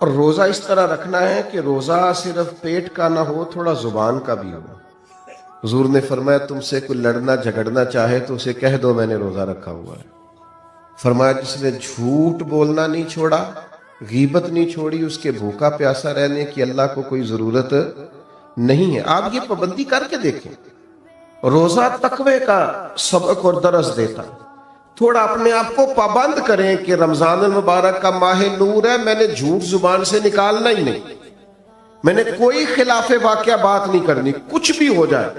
اور روزہ اس طرح رکھنا ہے کہ روزہ صرف پیٹ کا نہ ہو، تھوڑا زبان کا بھی ہو۔ حضور نے فرمایا تم سے کوئی لڑنا جھگڑنا چاہے تو اسے کہہ دو میں نے روزہ رکھا ہوا ہے۔ فرمایا جس نے جھوٹ بولنا نہیں چھوڑا، غیبت نہیں چھوڑی، اس کے بھوکا پیاسا رہنے کی اللہ کو کوئی ضرورت نہیں ہے۔ آپ یہ پابندی کر کے دیکھیں، روزہ تقوی کا سبق اور درس دیتا ہے۔ تھوڑا اپنے آپ کو پابند کریں کہ رمضان المبارک کا ماہ نور ہے، میں نے جھوٹ زبان سے نکالنا ہی نہیں، میں نے کوئی خلاف واقعہ بات نہیں کرنی، کچھ بھی ہو جائے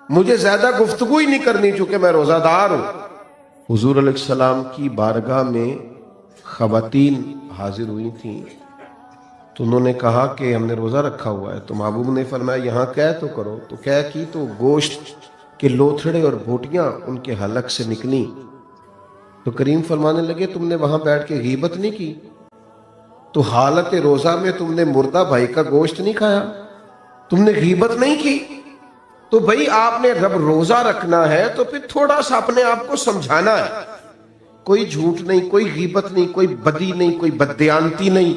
مجھے زیادہ گفتگو ہی نہیں کرنی چونکہ میں روزہ دار ہوں۔ حضور علیہ السلام کی بارگاہ میں خواتین حاضر ہوئی تھیں تو انہوں نے کہا کہ ہم نے روزہ رکھا ہوا ہے، تو محبوب نے فرمایا یہاں کہہ تو کرو، تو کہہ کی تو گوشت کے لوتھڑے اور بوٹیاں ان کے حلق سے نکلی، تو کریم فرمانے لگے تم نے وہاں بیٹھ کے غیبت نہیں کی، تو حالت روزہ میں تم نے مردہ بھائی کا گوشت نہیں کھایا، تم نے غیبت نہیں کی۔ تو بھئی آپ نے رب روزہ رکھنا ہے تو پھر تھوڑا سا اپنے آپ کو سمجھانا ہے، کوئی جھوٹ نہیں، کوئی غیبت نہیں، کوئی بدی نہیں، کوئی بددیانتی نہیں،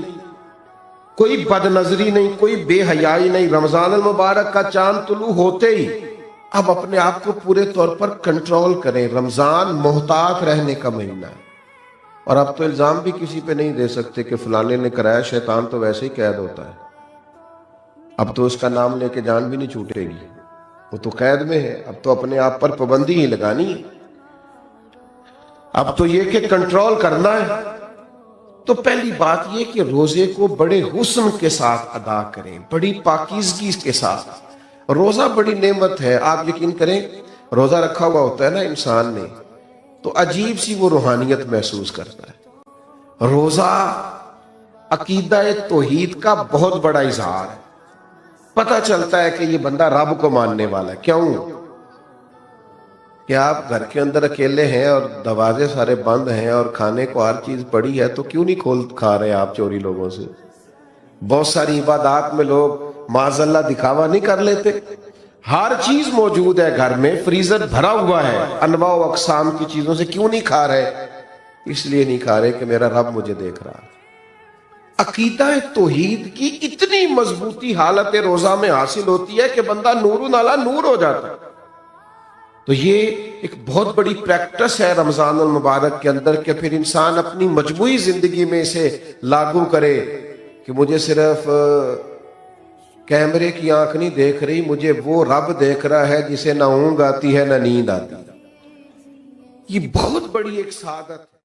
کوئی بد نظری نہیں، کوئی بے حیائی نہیں۔ رمضان المبارک کا چاند طلوع ہوتے ہی اب اپنے آپ کو پورے طور پر کنٹرول کریں۔ رمضان محتاط رہنے کا مہینہ ہے، اور اب تو الزام بھی کسی پہ نہیں دے سکتے کہ فلانے نے کرایا، شیطان تو ویسے ہی قید ہوتا ہے، اب تو اس کا نام لے کے جان بھی نہیں چھوٹے گی، وہ تو قید میں ہے۔ اب تو اپنے آپ پر پابندی ہی لگانی ہے، اب تو یہ کہ کنٹرول کرنا ہے۔ تو پہلی بات یہ کہ روزے کو بڑے حسن کے ساتھ ادا کریں، بڑی پاکیزگی کے ساتھ۔ روزہ بڑی نعمت ہے، آپ یقین کریں روزہ رکھا ہوا ہوتا ہے نا انسان نے تو عجیب سی وہ روحانیت محسوس کرتا ہے۔ روزہ عقیدہ توحید کا بہت بڑا اظہار ہے، پتہ چلتا ہے کہ یہ بندہ رب کو ماننے والا ہے۔ کیوں کہ آپ گھر کے اندر اکیلے ہیں اور دروازے سارے بند ہیں اور کھانے کو ہر چیز پڑی ہے، تو کیوں نہیں کھول کھا رہے آپ چوری لوگوں سے؟ بہت ساری عبادات میں لوگ معاذ اللہ دکھاوا نہیں کر لیتے، ہر چیز موجود ہے گھر میں، فریزر بھرا ہوا ہے انواع و اقسام کی چیزوں سے، کیوں نہیں کھا رہے؟ اس لیے نہیں کھا رہے کہ میرا رب مجھے دیکھ رہا ہے۔ عقیدہ توحید کی اتنی مضبوطی حالت روزہ میں حاصل ہوتی ہے کہ بندہ نور علی نور ہو جاتا ہے۔ تو یہ ایک بہت بڑی پریکٹس ہے رمضان المبارک کے اندر کہ پھر انسان اپنی مجموعی زندگی میں اسے لاگو کرے کہ مجھے صرف کیمرے کی آنکھ نہیں دیکھ رہی، مجھے وہ رب دیکھ رہا ہے جسے نہ اونگ آتی ہے نہ نیند آتی ہے۔ یہ بہت بڑی ایک سعادت ہے۔